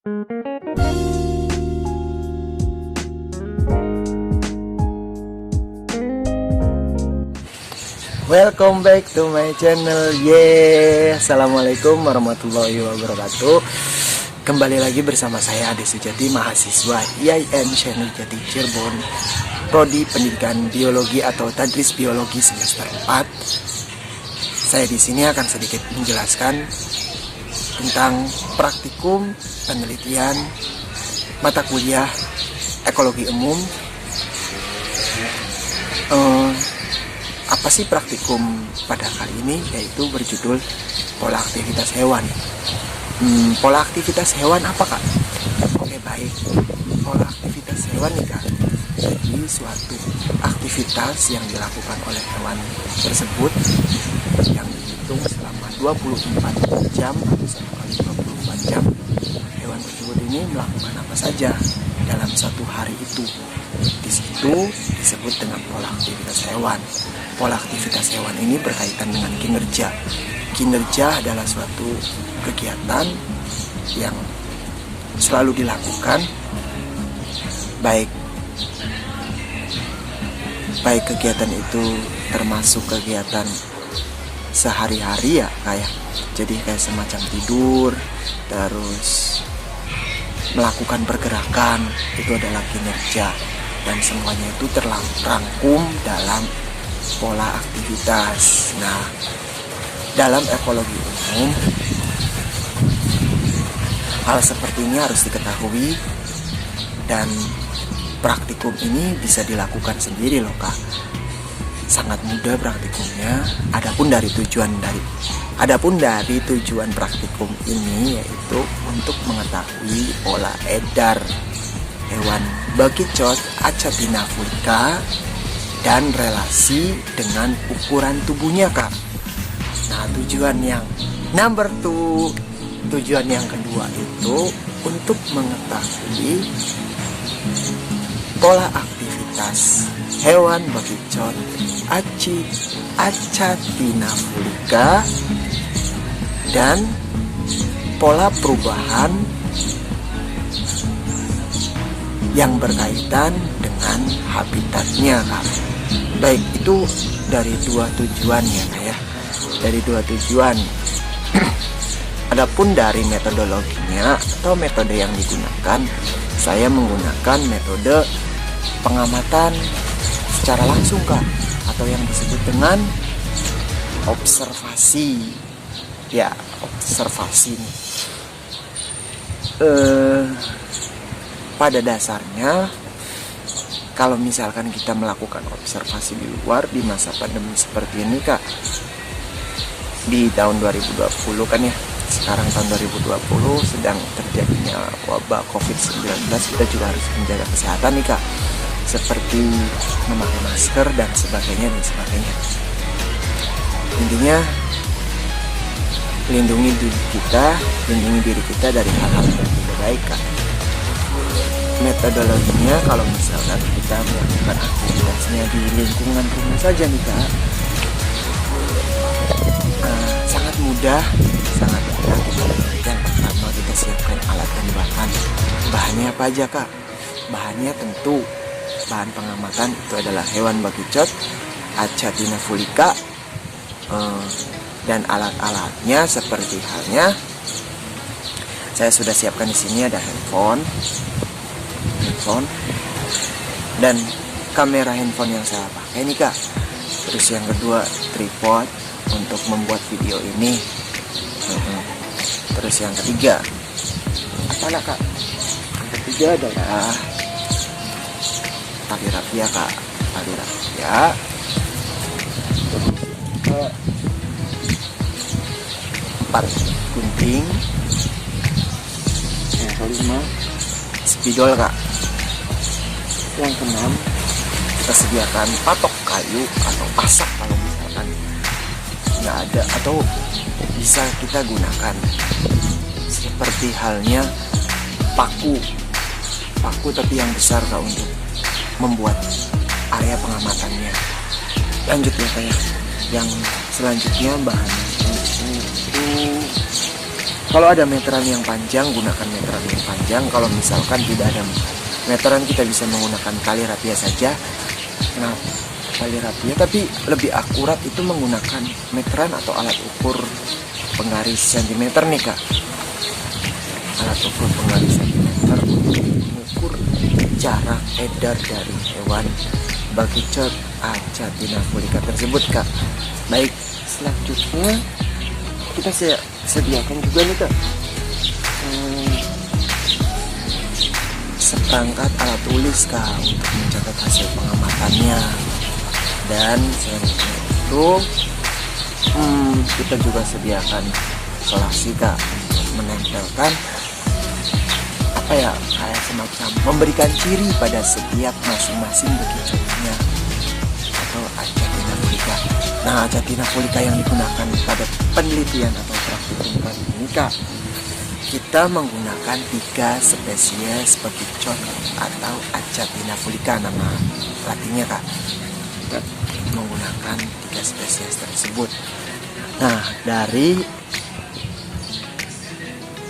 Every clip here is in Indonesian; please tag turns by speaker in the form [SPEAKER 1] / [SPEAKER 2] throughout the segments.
[SPEAKER 1] Welcome back to my channel. Assalamualaikum warahmatullahi wabarakatuh. Kembali lagi bersama saya Ade Sujati, mahasiswa IAIN Syekh Nurjati Cirebon, Prodi Pendidikan Biologi atau Tadris Biologi semester 4. Saya di sini akan sedikit menjelaskan tentang praktikum penelitian mata kuliah ekologi umum. Apa sih praktikum pada kali ini? Yaitu berjudul pola aktivitas hewan. Pola aktivitas hewan apa, Kak? Oke, baik. Pola aktivitas hewan nih, Kak. Jadi suatu aktivitas yang dilakukan oleh hewan tersebut yang dihitung selama 24 jam atau 1 kali 24 jam. Hewan tersebut ini melakukan apa saja dalam satu hari itu. Di situ disebut dengan pola aktivitas hewan. Pola aktivitas hewan ini berkaitan dengan kinerja. Kinerja adalah suatu kegiatan yang selalu dilakukan, baik kegiatan itu termasuk kegiatan sehari-hari ya, jadi kayak semacam tidur, terus melakukan pergerakan, itu adalah kinerja, dan semuanya itu terrangkum dalam pola aktivitas. Nah, dalam ekologi umum, hal seperti ini harus diketahui, dan praktikum ini bisa dilakukan sendiri loh, Kak. Sangat mudah praktikumnya. Adapun dari tujuan praktikum ini yaitu untuk mengetahui pola edar hewan bekicot Achatina fulica dan relasi dengan ukuran tubuhnya, Kak. Nah, tujuan yang kedua itu untuk mengetahui pola aktivitas hewan bekicot Achatina fulica dan pola perubahan yang berkaitan dengan habitatnya, Kak. Baik, itu dari dua tujuan ya. Dari dua tujuan. Adapun dari metodologinya atau metode yang digunakan, saya menggunakan metode pengamatan secara langsung, Kak, atau yang disebut dengan observasi. Ya, observasi. Pada dasarnya, kalau misalkan kita melakukan observasi di luar di masa pandemi seperti ini, Kak, di tahun 2020 kan ya, sekarang tahun 2020 sedang terjadinya wabah COVID-19, kita juga harus menjaga kesehatan nih, Kak, seperti memakai masker dan sebagainya. Intinya lindungi diri kita dari hal-hal yang tidak baik, Kak. Metodologinya, kalau misalkan kita melakukan aktivitasnya di lingkungan rumah saja nih, Kak, sangat mudah. Yang pertama, kita siapkan alat dan bahan. Bahannya apa aja, Kak? Bahannya tentu bahan pengamatan itu adalah hewan bekicot Achatina fulica, dan alat-alatnya seperti halnya saya sudah siapkan di sini. Ada handphone dan kamera handphone yang saya pakai nih, Kak. Terus yang kedua, tripod untuk membuat video ini. Terus yang ketiga, apa lah, Kak? Yang ketiga adalah tali rafia, Kak. Tali rafia. Empat, gunting. Yang kelima, spidol, Kak. Yang keenam, kita sediakan patok kayu atau pasak kalau misalkan nggak ada, atau bisa kita gunakan seperti halnya paku tapi yang besar, Kak, untuk membuat area pengamatannya. Lanjut ya, Kak, ya. Yang selanjutnya bahannya itu Kalau ada meteran yang panjang, gunakan meteran yang panjang. Kalau misalkan tidak ada meteran, kita bisa menggunakan tali rapia saja. Nah, tali rapia, tapi lebih akurat itu menggunakan meteran atau alat ukur penggaris sentimeter nih kak. Alat ukur penggaris sentimeter untuk mengukur jarak edar dari hewan bakicot Achatina fulica tersebut kak. Baik, selanjutnya kita sediakan juga nih kak seperangkat alat tulis kak untuk mencatat hasil pengamatannya. Dan selanjutnya itu kita juga sediakan isolasi kak untuk menempelkan apa ya, kayak semacam memberikan ciri pada setiap masing-masing bakicotnya atau Achatina fulica. Nah, Achatina fulica yang digunakan pada penelitian atau praktikum kali ini kak, kita menggunakan 3 spesies bakicot atau Achatina fulica, nama latinnya kak. Kita menggunakan 3 spesies tersebut. Nah, dari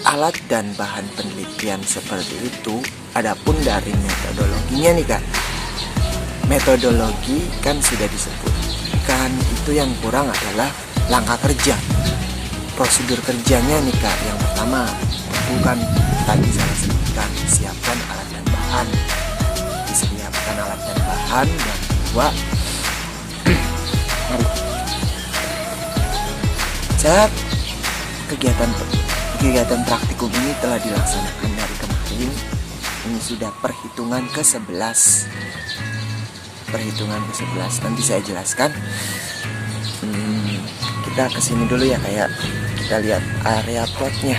[SPEAKER 1] alat dan bahan penelitian seperti itu, adapun dari metodologinya nih kak, metodologi kan sudah disebutkan, itu yang kurang adalah langkah kerja, prosedur kerjanya nih kak. Yang pertama, bukan tadi saya sebutkan, siapkan alat dan bahan, disediakan alat dan bahan. Dan kedua, saat kegiatan praktikum ini telah dilaksanakan dari kemarin. Ini sudah perhitungan ke-11. Nanti saya jelaskan. Kita kesini dulu ya kayak kita lihat area plotnya.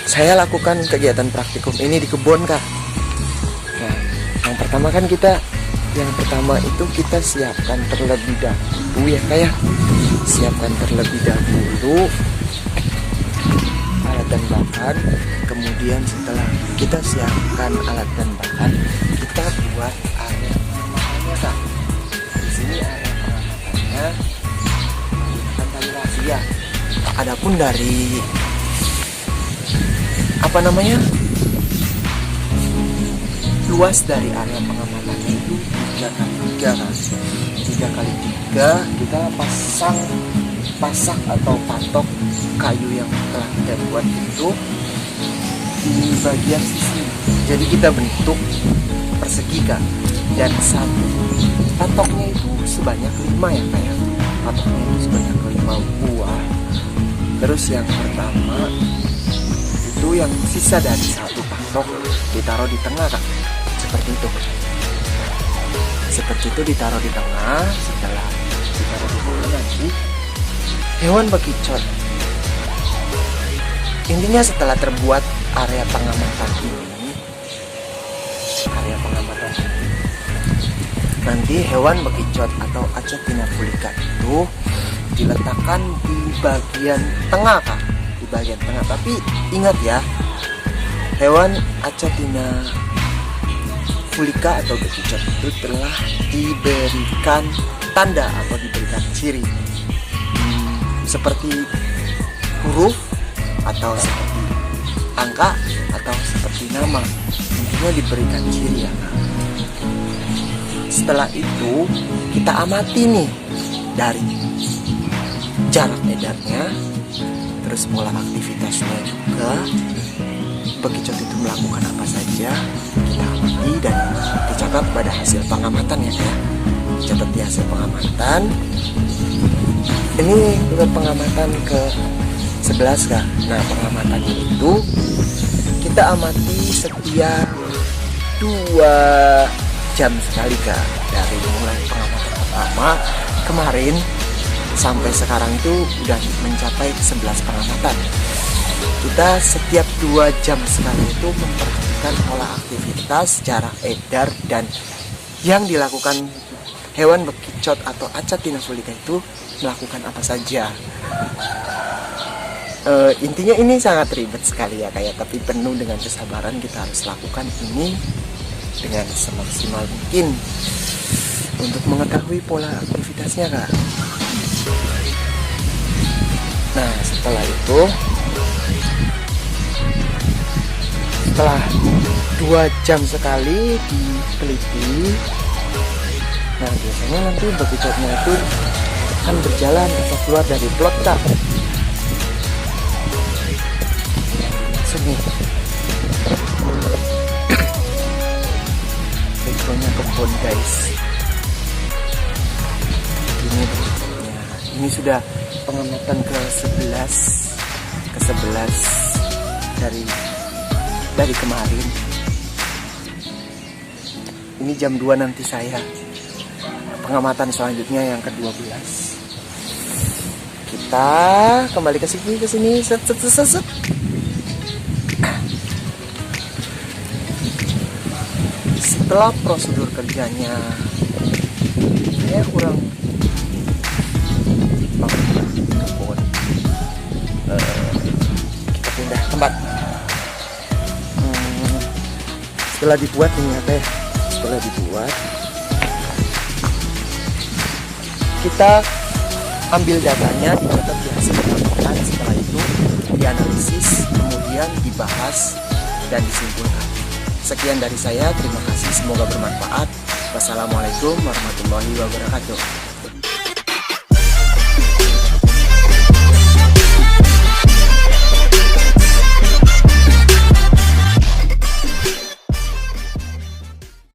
[SPEAKER 1] Saya lakukan kegiatan praktikum ini di kebun kak. Nah, yang pertama itu kita siapkan terlebih dahulu ya kayak siapkan terlebih dahulu alat dan bahan. Kemudian setelah kita siapkan alat dan bahan, kita buat area pengamatannya kak. Di sini area pengamatannya menggunakan tali rapia. Adapun dari luas dari area pengamatan itu 3x3 kita pasak atau patok kayu yang telah kita buat itu di bagian sisi. Jadi kita bentuk persegi kak, dan satu patoknya itu sebanyak 5 ya kayak patoknya itu sebanyak 5 buah. Terus yang pertama itu yang sisa dari satu patok ditaruh di tengah kak, seperti itu ditaruh di tengah. Setelah ditaruh di tengah nanti hewan bakicot, intinya setelah terbuat area pengamatan ini, nanti hewan bakicot atau Achatina fulica itu diletakkan di bagian tengah kak, di bagian tengah. Tapi ingat ya, hewan Achatina fulica atau bakicot itu telah diberikan tanda atau diberikan ciri seperti huruf atau seperti angka atau seperti nama. Intinya diberikan ciri ya. Setelah itu kita amati nih dari jarak edarnya, terus pola aktivitasnya juga, bakicot itu melakukan apa saja, kita amati dan dicatat pada hasil pengamatan ya kayak. Catat di hasil pengamatan. Ini udah pengamatan ke-11 kak. Nah, pengamatan itu kita amati setiap 2 jam sekali kak. Dari mulai pengamatan pertama kemarin sampai sekarang itu udah mencapai 11 pengamatan. Kita setiap 2 jam sekali itu memperhatikan pola aktivitas, jarak edar, dan yang dilakukan hewan bakicot atau Achatina fulica itu melakukan apa saja. Intinya ini sangat ribet sekali ya kayak, tapi penuh dengan kesabaran. Kita harus lakukan ini dengan semaksimal mungkin untuk mengetahui pola aktivitasnya kak. Nah, setelah itu Setelah 2 jam sekali diteliti, nah biasanya nanti bekicotnya itu akan berjalan atau keluar dari plot kak. Sini backgroundnya kebun guys. Ini berikutnya, ini sudah pengamatan ke-11 dari kemarin. Ini jam 2 nanti saya pengamatan selanjutnya yang ke-12. Kita kembali ke sini, set. Setelah prosedur kerjanya saya kurang kebun, kita pindah tempat. Setelah dibuat ini ya teh, kita ambil datanya, dicatat di hasil pengamatan. Setelah itu dianalisis, kemudian dibahas dan disimpulkan. Sekian dari saya, terima kasih, semoga bermanfaat. Wassalamualaikum warahmatullahi wabarakatuh.